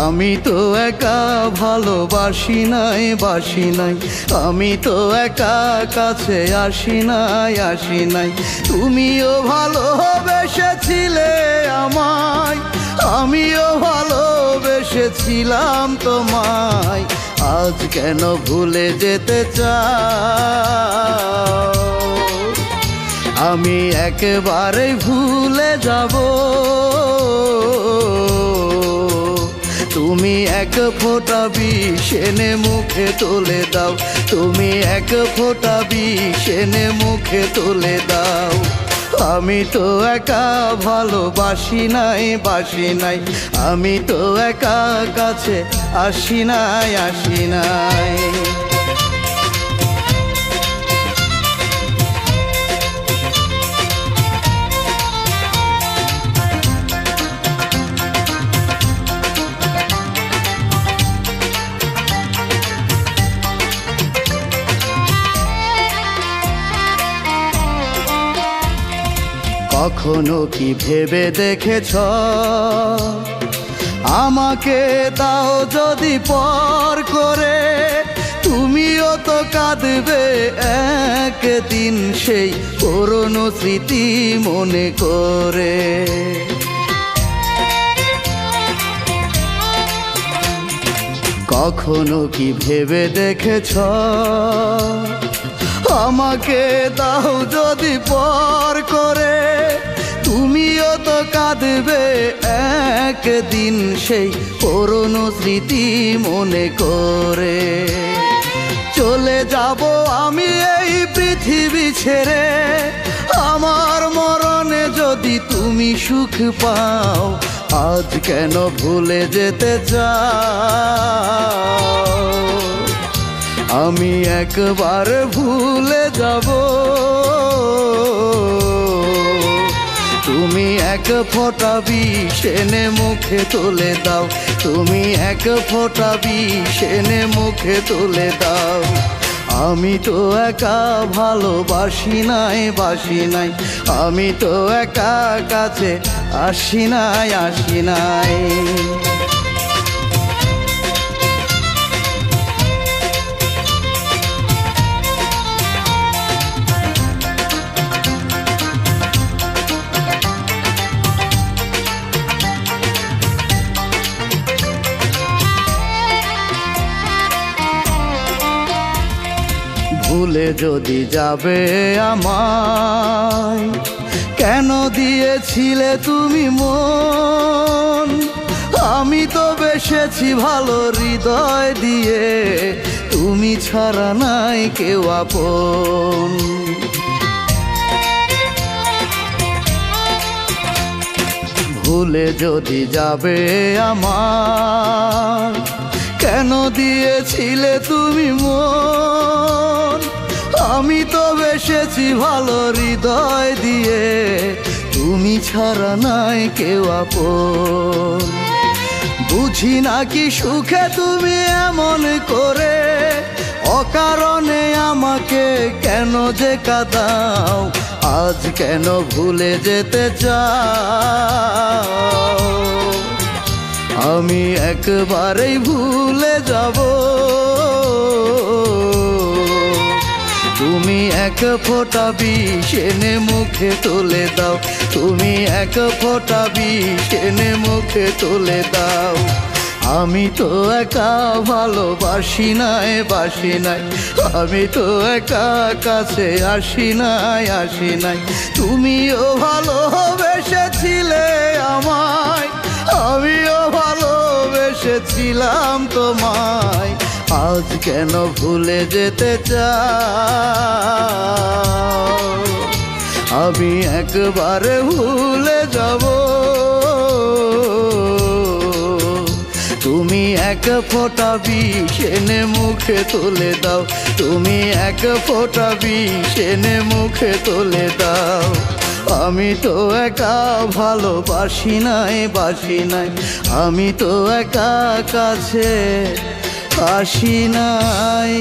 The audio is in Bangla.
আমি তো একা ভালোবাসি নাই, বাসি নাই। আমি তো একা কাছে আসি নাই। তুমিও ভালোবেসেছিলে আমায়, আমিও ভালোবেসেছিলাম তোমায়। আজ কেন ভুলে যেতে চাও? আমি একেবারে ভুলে যাব। তুমি এক ফোঁটা বিষ এনে মুখে তুলে দাও, তুমি এক ফোঁটা বিষ এনে মুখে তুলে দাও। আমি তো একা ভালোবাসি নাই, বাসি নাই। আমি তো একা কাছে আসি নাই। কখনো কি ভেবে দেখেছ আমাকে দাও যদি পর করে? তুমিও তো কাঁদবে একদিন সেই পুরনো স্মৃতি মনে করে। কখনো কি ভেবে দেখেছ আমাকে দাও যদি পর করে? তুমিও তো কাঁদবে একদিন সেই পুরনো স্মৃতি মনে করে। চলে যাব আমি এই পৃথিবী ছেড়ে, আমার মরণে যদি তুমি সুখ পাও। আজ কেন ভুলে যেতে চাও? আমি একবার ভুলে যাব। তুমি এক ফোঁটা বিষ এনে মুখে তুলে দাও, তুমি এক ফোঁটা বিষ এনে মুখে তুলে দাও। আমি তো একা ভালোবাসি নাই, বাসি নাই। আমি তো একা কাছে আসি নাই। ভুলে যদি যাবে আমায়, কেন দিয়েছিলে তুমি মন? আমি তো বেসেছি ভালো হৃদয় দিয়ে, তুমি ছাড়া নাই কেউ আপন। ভুলে যদি যাবে আমায়, কেন দিয়েছিলে তুমি মন? আমি তো বেসেছি ভালো হৃদয় দিয়ে, তুমি ছাড়া নাই কেউ আপন। বুঝি নাকি সুখে তুমি এমন করে, অকারণে আমাকে কেন যে কাঁদাও? আজ কেন ভুলে যেতে চাও? আমি একবারেই ভুলে যাব। তুমি এক ফোঁটা বিষ এনে মুখে তুলে দাও, তুমি এক ফোঁটা বিষ এনে মুখে তুলে দাও। আমি তো একা ভালোবাসি নাই, বাসি নাই। আমি তো একা কাছে আসি নাই। তুমিও ভালোবেসেছিলে আমায়, আমিও ভালোবেসেছিলাম তোমায়। আজ কেন ভুলে যেতে চাও? আমি একবারে ভুলে যাব। তুমি এক ফোঁটা বিষ এনে মুখে তুলে দাও, তুমি এক ফোঁটা বিষ এনে মুখে তুলে দাও। আমি তো একা ভালোবাসি নাই, বাসি নাই। আমি তো একা কাছে আসি নাই।